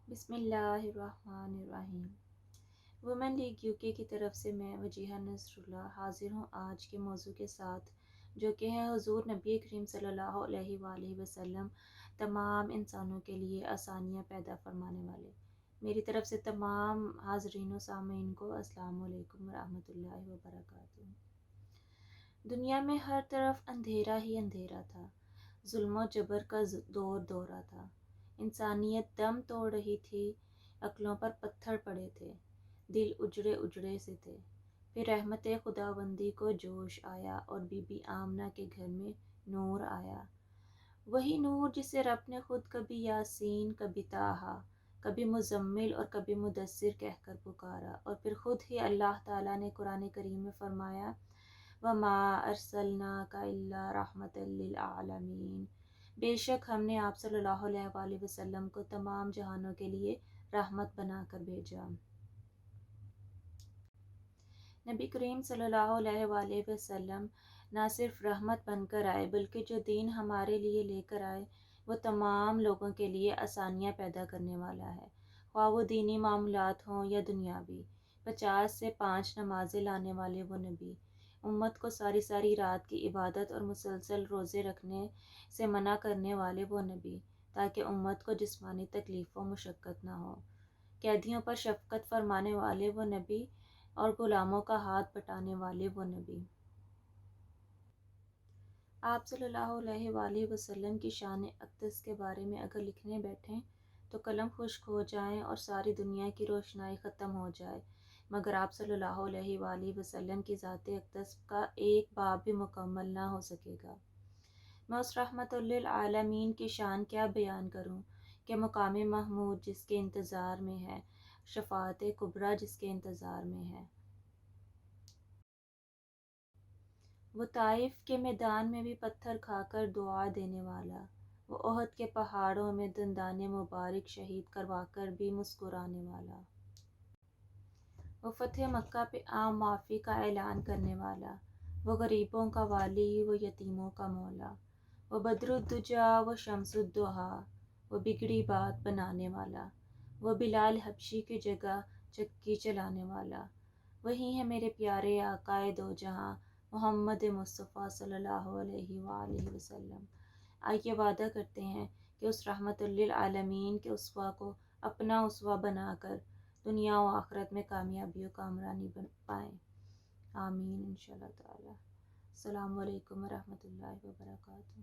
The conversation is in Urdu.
بسم اللہ الرحمن الرحیم۔ وومن لیگ UK کی طرف سے میں وجیہہ نصر اللہ حاضر ہوں آج کے موضوع کے ساتھ، جو کہ ہے حضور نبی کریم صلی اللہ علیہ وآلہ وسلم تمام انسانوں کے لیے آسانیاں پیدا فرمانے والے۔ میری طرف سے تمام حاضرین و سامعین کو السلام علیکم ورحمۃ اللہ وبرکاتہ۔ دنیا میں ہر طرف اندھیرا ہی اندھیرا تھا، ظلم و جبر کا دورہ تھا، انسانیت دم توڑ رہی تھی، عقلوں پر پتھر پڑے تھے، دل اجڑے اجڑے سے تھے۔ پھر رحمت خداوندی کو جوش آیا اور بی بی آمنہ کے گھر میں نور آیا، وہی نور جسے رب نے خود کبھی یاسین، کبھی طٰہٰ، کبھی مزمل اور کبھی مدثر کہہ کر پکارا، اور پھر خود ہی اللہ تعالیٰ نے قرآن کریم میں فرمایا وَمَا أَرْسَلْنَاكَ إِلَّا رَحْمَةً لِّلْعَالَمِينَ، بے شک ہم نے آپ صلی اللہ علیہ وآلہ وسلم کو تمام جہانوں کے لیے رحمت بنا کر بھیجا۔ نبی کریم صلی اللہ علیہ وآلہ وسلم نہ صرف رحمت بن کر آئے بلکہ جو دین ہمارے لیے لے کر آئے وہ تمام لوگوں کے لیے آسانیاں پیدا کرنے والا ہے، خواہ وہ دینی معاملات ہوں یا دنیاوی۔ 50 سے 5 نمازیں لانے والے وہ نبی، امت کو ساری ساری رات کی عبادت اور مسلسل روزے رکھنے سے منع کرنے والے وہ نبی، تاکہ امت کو جسمانی تکلیف و مشقت نہ ہو، قیدیوں پر شفقت فرمانے والے وہ نبی اور غلاموں کا ہاتھ بٹانے والے وہ نبی۔ آپ صلی اللہ علیہ وآلہ وسلم کی شان اقدس کے بارے میں اگر لکھنے بیٹھیں تو قلم خشک ہو جائیں اور ساری دنیا کی روشنائی ختم ہو جائے، مگر آپ صلی اللہ علیہ وآلہ وسلم کی ذات اقدس کا ایک باب بھی مکمل نہ ہو سکے گا۔ میں اس رحمت للعالمین کی شان کیا بیان کروں کہ مقام محمود جس کے انتظار میں ہے، شفاعت کبریٰ جس کے انتظار میں ہے۔ وہ طائف کے میدان میں بھی پتھر کھا کر دعا دینے والا، وہ احد کے پہاڑوں میں دندان مبارک شہید کروا کر بھی مسکرانے والا، وہ فتح مکہ پہ عام معافی کا اعلان کرنے والا، وہ غریبوں کا والی، وہ یتیموں کا مولا، وہ بدر الدجا، وہ شمس الضحیٰ، وہ بگڑی بات بنانے والا، وہ بلال حبشی کی جگہ چکی چلانے والا، وہی ہے میرے پیارے آقائے دو جہاں محمد مصطفیٰ صلی اللہ علیہ وآلہ وسلم۔ آئیے وعدہ کرتے ہیں کہ اس رحمت للعالمین کے اسوہ کو اپنا اسوہ بنا کر دنیا و آخرت میں کامیابی و کامرانی بن پائیں، آمین انشاءاللہ تعالی۔ السلام علیکم ورحمۃ اللہ وبرکاتہ۔